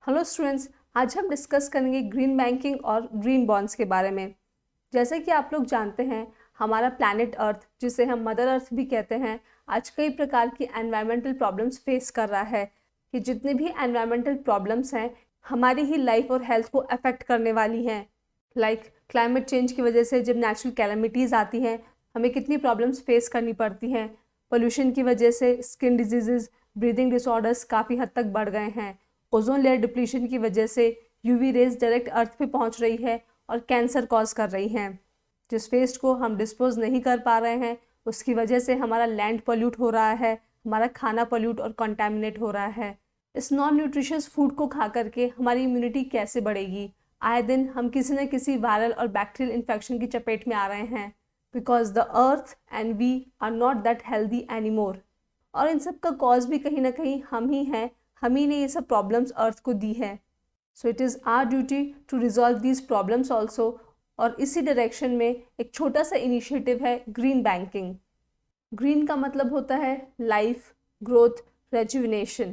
Hello students, आज हम discuss करेंगे ग्रीन बैंकिंग और ग्रीन बॉन्ड्स के बारे में। जैसे कि आप लोग जानते हैं, हमारा प्लैनेट अर्थ, जिसे हम मदर अर्थ भी कहते हैं, आज कई प्रकार की एनवायरमेंटल प्रॉब्लम्स फेस कर रहा है। कि जितने भी एनवायरमेंटल प्रॉब्लम्स हैं हमारी ही लाइफ और हेल्थ को अफेक्ट करने वाली हैं। लाइक क्लाइमेट चेंज की वजह से जब नेचुरल कैलेमिटीज़ आती हैं हमें कितनी प्रॉब्लम्स फेस करनी पड़ती हैं। पोल्यूशन की वजह से स्किन डिजीज़, ब्रीदिंग डिसऑर्डर्स काफ़ी हद तक बढ़ गए हैं। ओजोन लेयर डिप्लीशन की वजह से यूवी रेज डायरेक्ट अर्थ पे पहुंच रही है और कैंसर कॉज कर रही हैं। जिस वेस्ट को हम डिस्पोज नहीं कर पा रहे हैं उसकी वजह से हमारा लैंड पोल्यूट हो रहा है, हमारा खाना पोल्यूट और कंटामिनेट हो रहा है। इस नॉन न्यूट्रिशियस फूड को खा करके हमारी इम्यूनिटी कैसे बढ़ेगी? आए दिन हम किसी न किसी वायरल और बैक्टीरियल इन्फेक्शन की चपेट में आ रहे हैं, because the earth and we are not that healthy anymore. और इन सब का कॉज भी कहीं ना कहीं हम ही हैं, हम ही ने ये सब प्रॉब्लम्स अर्थ को दी है। So it is our duty to resolve these problems also. और इसी डायरेक्शन में एक छोटा सा इनिशिएटिव है ग्रीन बैंकिंग। ग्रीन का मतलब होता है लाइफ, ग्रोथ, रेजुविनेशन,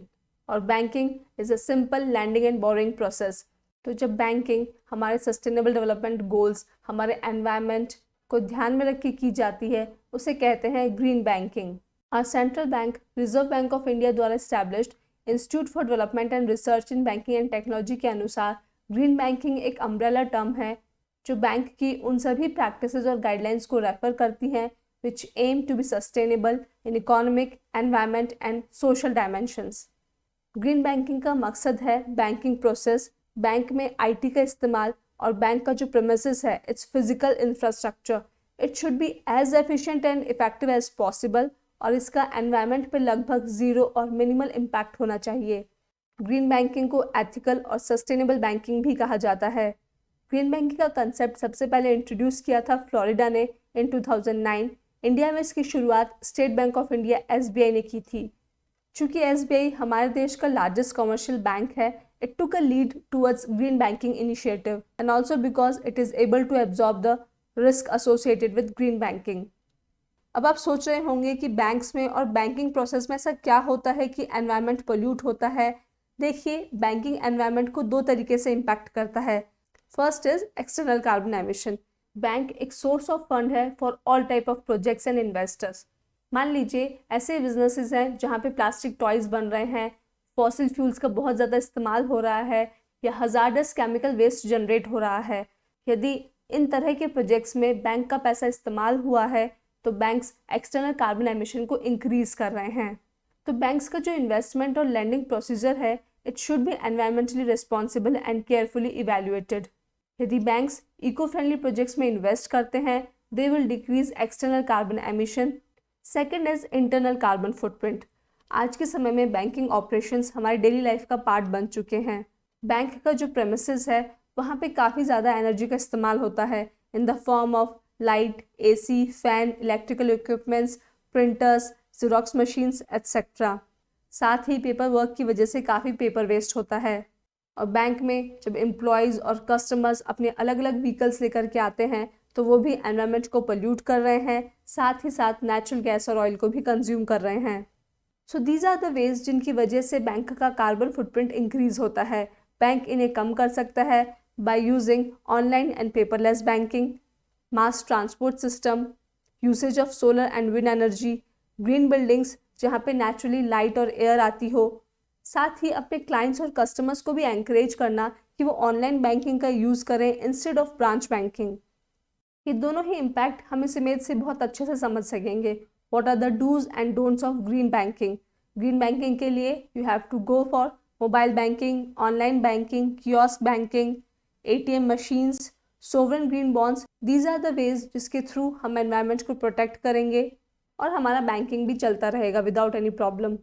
और banking is a simple lending and boring process. तो जब बैंकिंग हमारे सस्टेनेबल डेवलपमेंट गोल्स, हमारे एनवायरनमेंट को ध्यान में रख के की जाती है, उसे कहते हैं green banking. Our central bank, reserve bank of India द्वारा established institute for development and research in banking and technology के अनुसार ग्रीन बैंकिंग एक अम्ब्रेला टर्म है जो बैंक की उन सभी प्रैक्टिसेस और गाइडलाइंस को रेफर करती हैं which aim to be sustainable in economic, environment and social dimensions. Green banking का मकसद है बैंकिंग प्रोसेस, बैंक में आईटी का इस्तेमाल और बैंक का जो प्रेमिसेस है its physical infrastructure, it should be as efficient and effective as possible, और इसका एनवायरनमेंट पे लगभग ज़ीरो और मिनिमल इम्पैक्ट होना चाहिए। ग्रीन बैंकिंग को एथिकल और सस्टेनेबल बैंकिंग भी कहा जाता है। ग्रीन बैंकिंग का कंसेप्ट सबसे पहले इंट्रोड्यूस किया था फ्लोरिडा ने इन 2009। इंडिया में इसकी शुरुआत State Bank of India SBI ने की थी। चूंकि एसबीआई हमारे देश का लार्जेस्ट कमर्शियल बैंक है, it took a lead towards green banking initiative and also because it is able to absorb the risk associated with green banking. अब आप सोच रहे होंगे कि बैंक्स में और बैंकिंग प्रोसेस में ऐसा क्या होता है कि एनवायरनमेंट पोल्यूट होता है। देखिए, बैंकिंग एनवायरनमेंट को दो तरीके से इम्पैक्ट करता है। First is external carbon emission. Bank एक सोर्स ऑफ फंड है for all type of projects and investors. मान लीजिए ऐसे बिजनेसेस हैं जहाँ पे प्लास्टिक टॉयज बन रहे हैं, फॉसिल फ्यूल्स का बहुत ज़्यादा इस्तेमाल हो रहा है, या हजार्डस केमिकल वेस्ट जनरेट हो रहा है। यदि इन तरह के प्रोजेक्ट्स में बैंक का पैसा इस्तेमाल हुआ है तो बैंक्स एक्सटर्नल कार्बन एमिशन को इंक्रीज कर रहे हैं। तो बैंक्स का जो इन्वेस्टमेंट और लैंडिंग प्रोसीजर है it should B environmentally responsible and carefully evaluated. यदि बैंक्स इको फ्रेंडली प्रोजेक्ट्स में इन्वेस्ट करते हैं they will decrease external carbon emission. Second is internal carbon footprint. आज के समय में बैंकिंग ऑपरेशंस हमारी डेली लाइफ का पार्ट बन चुके हैं। बैंक का जो प्रेमिसेस है वहाँ पे काफ़ी ज़्यादा एनर्जी का इस्तेमाल होता है in the form of light, AC, fan, electrical equipments, printers, xerox machines etcetera. साथ ही पेपर वर्क की वजह से काफ़ी पेपर वेस्ट होता है। और बैंक में जब एम्प्लॉयज़ और कस्टमर्स अपने अलग अलग व्हीकल्स लेकर के आते हैं तो वो भी एनवायरनमेंट को पोल्यूट कर रहे हैं, साथ ही साथ नेचुरल गैस और ऑयल को भी कंज्यूम कर रहे हैं। So these are the ways जिनकी वजह से बैंक का कार्बन फुटप्रिंट इंक्रीज होता है। बैंक इन्हें कम कर सकता है by using online and paperless banking, mass transport system, usage of solar and wind energy, green buildings जहाँ पे नेचुरली लाइट और एयर आती हो, साथ ही अपने क्लाइंट्स और कस्टमर्स को भी एनकरेज करना कि वो ऑनलाइन बैंकिंग का यूज़ करें इंस्टेड ऑफ ब्रांच बैंकिंग। ये दोनों ही इम्पैक्ट हम इस इमेज से बहुत अच्छे से समझ सकेंगे। What are the dos and don'ts of green banking. Green banking के लिए you have to go for mobile banking, online banking, kiosk banking, ATM machines, sovereign green bonds. These are the ways जिसके through हम environment को protect करेंगे और हमारा banking भी चलता रहेगा without any problem.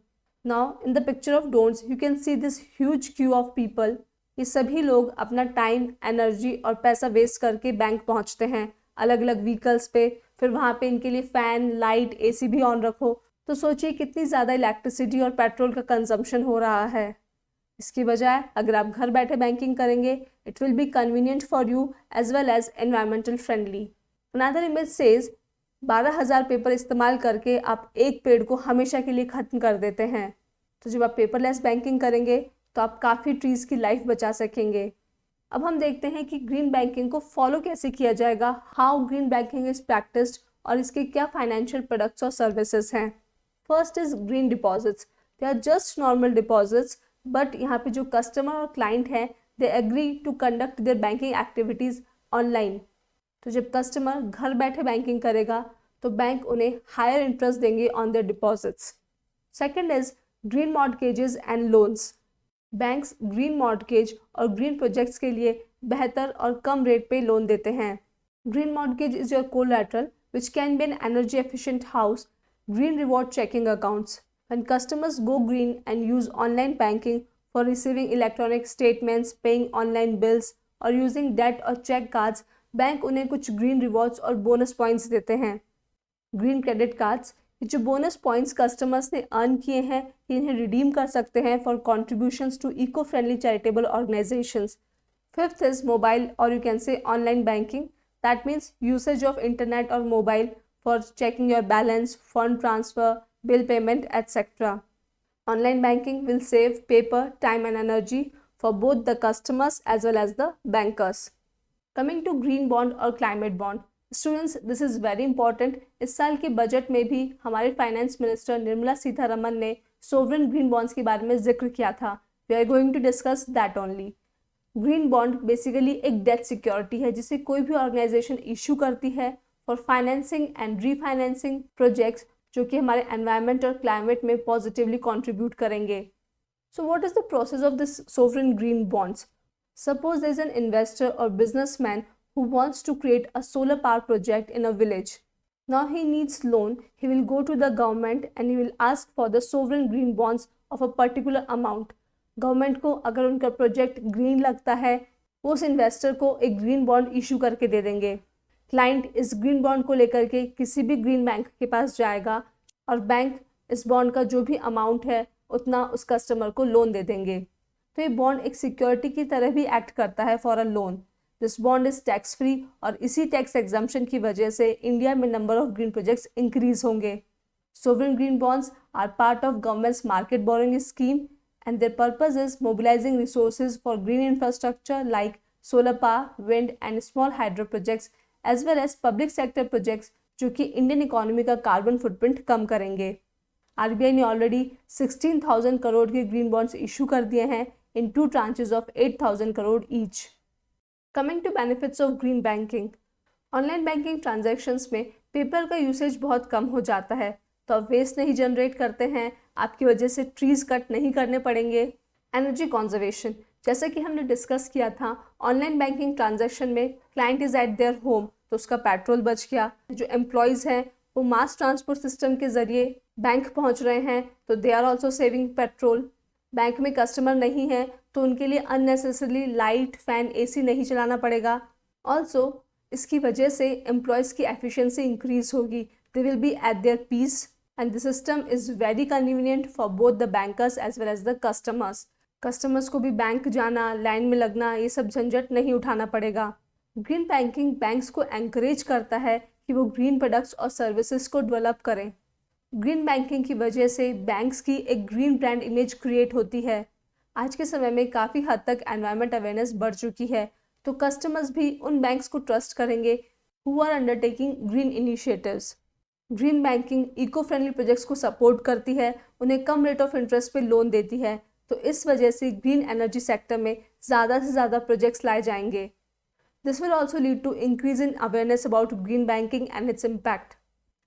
Now in the picture of don'ts you can see this huge queue of people. ये सभी लोग अपना टाइम, एनर्जी और पैसा वेस्ट करके बैंक पहुंचते हैं अलग अलग व्हीकल्स पे, फिर वहाँ पे इनके लिए फ़ैन, लाइट, एसी भी ऑन रखो, तो सोचिए कितनी ज़्यादा इलेक्ट्रिसिटी और पेट्रोल का कंजम्पशन हो रहा है। इसकी बजाय अगर आप घर बैठे बैंकिंग करेंगे it will be convenient for you as well as environmental friendly. Another image says 12,000 paper इस्तेमाल करके आप एक पेड़ को हमेशा के लिए ख़त्म कर देते हैं। तो जब आप पेपरलेस बैंकिंग करेंगे तो आप काफ़ी ट्रीज़ की लाइफ बचा सकेंगे। अब हम देखते हैं कि ग्रीन बैंकिंग को फॉलो कैसे किया जाएगा, how green banking is practised और इसके क्या फाइनेंशियल प्रोडक्ट्स और सर्विसेज हैं। First is green deposits. They are just normal deposits, but यहाँ पे जो कस्टमर और क्लाइंट हैं they agree to conduct their banking activities online. तो जब कस्टमर घर बैठे बैंकिंग करेगा तो बैंक उन्हें हायर इंटरेस्ट देंगे on their deposits. Second is green mortgages and loans. Banks green mortgage और ग्रीन प्रोजेक्ट्स के लिए बेहतर और कम रेट पे लोन देते हैं। Green mortgage is your collateral which can be an energy efficient house, green reward checking accounts. When customers go green and use online banking for receiving electronic statements, paying online bills or using debt or check cards, bank उन्हें कुछ green rewards और bonus points देते हैं। Green credit cards, ये जो bonus points customers ने earn किए हैं, ये इन्हें redeem कर सकते हैं for contributions to eco-friendly charitable organizations. Fifth is mobile or you can say online banking. That means usage of internet or mobile for checking your balance, fund transfer, bill payment, etc. Online banking will save paper, time and energy for both the customers as well as the bankers. Coming to green bond और climate bond. Students, this is very important. इस साल के budget में भी हमारे finance minister Nirmala Sitharaman ने sovereign green bonds के बारे में जिक्र किया था। We are going to discuss that only. Green bond basically एक डेट सिक्योरिटी है जिसे कोई भी ऑर्गेनाइजेशन इशू करती है for financing and refinancing projects जो कि हमारे एनवायरनमेंट और क्लाइमेट में पॉजिटिवली कंट्रीब्यूट करेंगे। So what is the process of this sovereign green bonds? Suppose there is an investor और businessman who wants to create a solar power project in a village. Now he needs loan. He will go to the government and he will ask for the sovereign green bonds of a particular amount. Government को अगर उनका project green लगता है वो उस investor को एक green bond issue करके दे देंगे. क्लाइंट इस ग्रीन बॉन्ड को लेकर के किसी भी ग्रीन बैंक के पास जाएगा और बैंक इस बॉन्ड का जो भी अमाउंट है उतना उस कस्टमर को लोन दे देंगे. तो ये बॉन्ड एक सिक्योरिटी की तरह भी एक्ट करता है for a loan. This bond is tax free और इसी टैक्स एग्जम्पशन की वजह से इंडिया में number of green projects increase होंगे. Sovereign green bonds are part of government's market borrowing scheme and their purpose is mobilizing resources for green infrastructure like solar power, wind and small hydro projects as well as public sector projects जो कि Indian economy का carbon footprint कम करेंगे. RBI ने already 16,000 crore के green bonds issue कर दिए हैं in 2 tranches of 8,000 crore each. Coming to benefits of green banking. Online banking transactions में पेपर का यूसेज बहुत कम हो जाता है तो आप वेस्ट नहीं जनरेट करते हैं, आपकी वजह से ट्रीज़ कट नहीं करने पड़ेंगे. एनर्जी कॉन्जर्वेशन, जैसा कि हमने डिस्कस किया था ऑनलाइन बैंकिंग ट्रांजैक्शन में client is eight their home तो उसका पेट्रोल बच गया. जो एम्प्लॉयज़ हैं वो मास ट्रांसपोर्ट सिस्टम के ज़रिए बैंक पहुंच रहे हैं तो they are also saving petrol. Bank में कस्टमर नहीं है तो उनके लिए अननेसेसरली लाइट, फैन, AC नहीं चलाना पड़ेगा. ऑल्सो इसकी वजह से एम्प्लॉयज़ की एफिशिएंसी इंक्रीज होगी. They will be at their peace and the system is very convenient for both the bankers as well as the customers. Customers को भी बैंक जाना, लाइन में लगना, ये सब झंझट नहीं उठाना पड़ेगा. ग्रीन बैंकिंग बैंक्स को एनकरेज करता है कि वो ग्रीन प्रोडक्ट्स और सर्विसेज को डेवलप करें. ग्रीन बैंकिंग की वजह से बैंक्स की एक ग्रीन ब्रांड इमेज क्रिएट होती है. आज के समय में काफ़ी हद तक एनवायरमेंट अवेयरनेस बढ़ चुकी है तो कस्टमर्स भी उन बैंक्स को ट्रस्ट करेंगे who are undertaking green initiatives. Green banking eco friendly projects को सपोर्ट करती है, उन्हें कम रेट ऑफ इंटरेस्ट पे लोन देती है तो इस वजह से ग्रीन एनर्जी सेक्टर में ज़्यादा से ज़्यादा प्रोजेक्ट्स लाए जाएंगे. This will also lead to increase in awareness about green banking and its impact.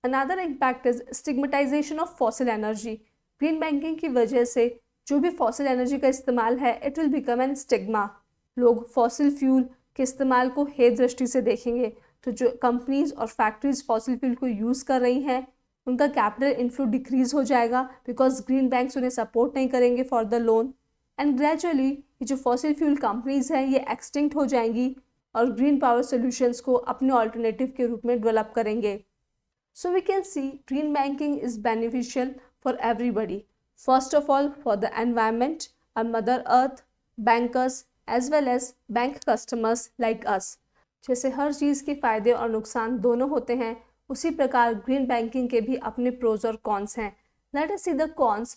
Another impact is stigmatization of fossil energy. Green banking की वजह से जो भी फॉसिल एनर्जी का इस्तेमाल है it will become an stigma. लोग फॉसिल फ्यूल के इस्तेमाल को हेय दृष्टि से देखेंगे तो जो कंपनीज और फैक्ट्रीज फॉसिल फ्यूल को यूज़ कर रही हैं उनका कैपिटल इनफ्लो डिक्रीज हो जाएगा बिकॉज ग्रीन बैंक्स उन्हें सपोर्ट नहीं करेंगे for the loan. And gradually ये जो फॉसिल फ्यूल कंपनीज हैं ये एक्सटिंक्ट हो जाएंगी और ग्रीन पावर सोल्यूशंस को अपने ऑल्टरनेटिव के रूप में डेवलप करेंगे. So we can see green banking is beneficial for everybody. First of all for the environment, और mother earth, bankers as well as bank customers like us. जैसे हर चीज़ के फ़ायदे और नुकसान दोनों होते हैं उसी प्रकार ग्रीन बैंकिंग के भी अपने प्रोज और कॉन्स हैं. Let us see the cons.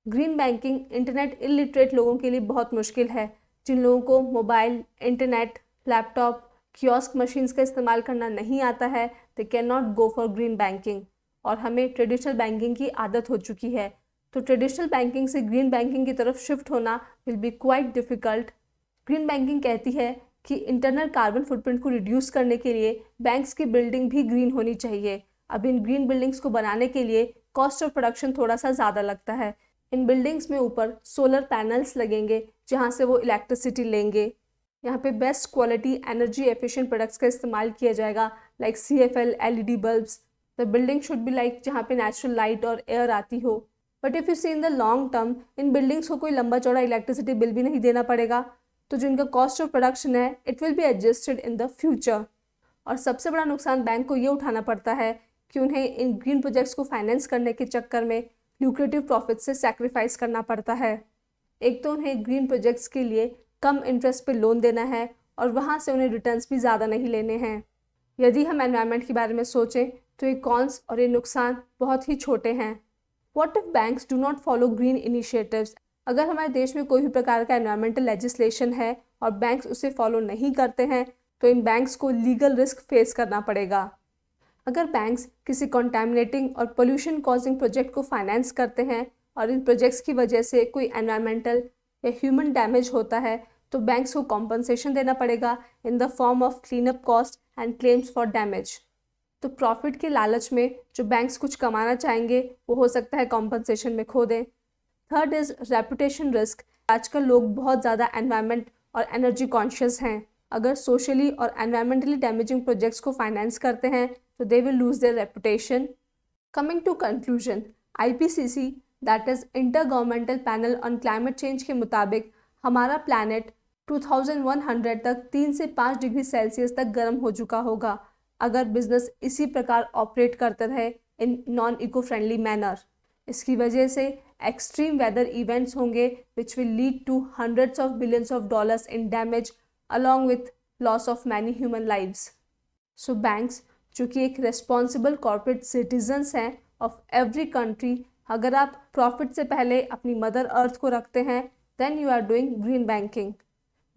Green banking internet illiterate लोगों के लिए बहुत मुश्किल है। जिन लोगों को mobile, internet, laptop, kiosk machines का इस्तेमाल करना नहीं आता है, they can not go for green banking. और हमें ट्रेडिशनल बैंकिंग की आदत हो चुकी है, तो ट्रेडिशनल बैंकिंग से ग्रीन बैंकिंग की तरफ शिफ्ट होना will be quite difficult. Green banking कहती है कि इंटरनल कार्बन फुटप्रिंट को रिड्यूस करने के लिए बैंक्स की बिल्डिंग भी ग्रीन होनी चाहिए। अब इन ग्रीन बिल्डिंग्स को बनाने के लिए कॉस्ट ऑफ प्रोडक्शन थोड़ा सा ज़्यादा लगता है। इन बिल्डिंग्स में ऊपर सोलर पैनल्स लगेंगे जहाँ से वो इलेक्ट्रिसिटी लेंगे। यहाँ पे best quality energy efficient products का इस्तेमाल किया जाएगा, like CFL LED bulbs. The building should be like जहाँ पे नेचुरल लाइट और एयर आती हो। But if you see in the long term, इन बिल्डिंग्स को कोई लंबा चौड़ा इलेक्ट्रिसिटी बिल भी नहीं देना पड़ेगा, तो जो इनका कॉस्ट ऑफ प्रोडक्शन है it will be adjusted in the future. और सबसे बड़ा नुकसान बैंक को ये उठाना पड़ता है कि उन्हें इन ग्रीन प्रोजेक्ट्स को फाइनेंस करने के चक्कर में ल्यूक्रेटिव प्रॉफिट से सैक्रिफाइस करना पड़ता है। एक तो उन्हें ग्रीन प्रोजेक्ट्स के लिए कम इंटरेस्ट पे लोन देना है और वहाँ से उन्हें रिटर्न्स भी ज़्यादा नहीं लेने हैं। यदि हम एनवायरनमेंट के बारे में सोचें तो ये कॉन्स और ये नुकसान बहुत ही छोटे हैं। What if banks do not follow green initiatives? अगर हमारे देश में कोई भी प्रकार का एनवायरमेंटल लेजिस्लेशन है और बैंक्स उसे फॉलो नहीं करते हैं, तो इन बैंक्स को लीगल रिस्क फेस करना पड़ेगा। अगर बैंक्स किसी कॉन्टैमिनेटिंग और पोल्यूशन कॉजिंग प्रोजेक्ट को फाइनेंस करते हैं और इन प्रोजेक्ट्स की वजह से कोई एनवायरमेंटल या ह्यूमन डैमेज होता है, तो बैंक्स को कॉम्पनसेशन देना पड़ेगा in the form of clean up cost and claims for damage. तो प्रॉफिट के लालच में जो बैंक्स कुछ कमाना चाहेंगे वो हो सकता है कॉम्पनसेशन में खो दें। Third is reputation risk. आजकल लोग बहुत ज़्यादा एनवायरनमेंट और एनर्जी कॉन्शियस हैं। अगर सोशली और एनवायरमेंटली डैमेजिंग प्रोजेक्ट्स को फाइनेंस करते हैं तो they will lose their reputation. Coming to conclusion, IPCC that is inter governmental panel on climate change के मुताबिक हमारा प्लैनेट 2100 तक 3 से 5 डिग्री सेल्सियस तक गर्म हो चुका होगा अगर बिजनेस इसी प्रकार ऑपरेट करते रहे in non eco friendly manner. इसकी वजह से एक्सट्रीम वेदर इवेंट्स होंगे which will lead to hundreds of billions of dollars in damage along with loss of many human lives. So banks, जो कि एक रेस्पॉन्सिबल कॉर्पोरेट सिटीजन्स हैं of every country, अगर आप प्रॉफिट से पहले अपनी मदर अर्थ को रखते हैं then you are doing green banking.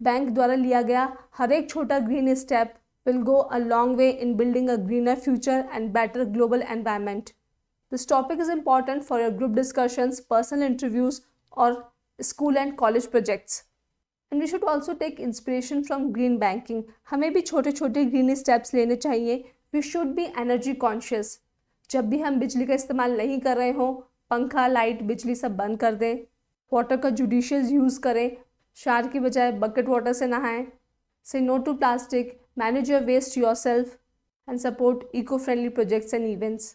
Bank द्वारा लिया गया हर एक छोटा green step will go a long way in building a greener future and better global environment. This topic is important for your group discussions, personal interviews, or school and college projects. And we should also take inspiration from green banking. हमें भी छोटे छोटे green steps लेने चाहिए. We should be energy conscious. जब भी हम बिजली का इस्तेमाल नहीं कर रहे हों, पंखा, लाइट, बिजली सब बंद कर दें। वाटर का जुडिशियस यूज़ करें, शावर की बजाय बकेट वाटर से नहाएं। Say no to plastic, manage your waste yourself, and support eco-friendly projects and events.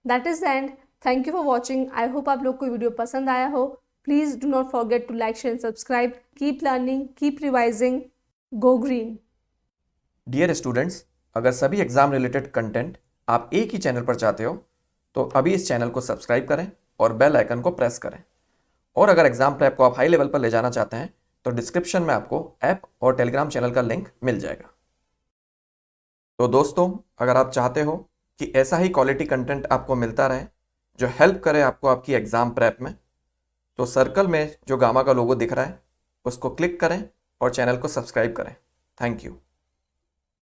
That is the end. Thank you for watching. I hope आप लोग को वीडियो पसंद आया हो. Please do not forget to like, share and subscribe. Keep learning, keep revising. Go green. Dear students, अगर सभी exam related content आप एक ही चैनल पर चाहते हो तो अभी इस चैनल को सब्सक्राइब करें और बेल आइकन को प्रेस करें। और अगर एग्जाम प्रेप को आप हाई लेवल पर ले जाना चाहते हैं तो डिस्क्रिप्शन में आपको ऐप और टेलीग्राम चैनल का लिंक मिल जाएगा। तो दोस्तों, अगर आप चाहते हो कि ऐसा ही क्वालिटी कंटेंट आपको मिलता रहे जो हेल्प करे आपको आपकी एग्जाम प्रेप में, तो सर्कल में जो गामा का लोगो दिख रहा है उसको क्लिक करें और चैनल को सब्सक्राइब करें। Thank you.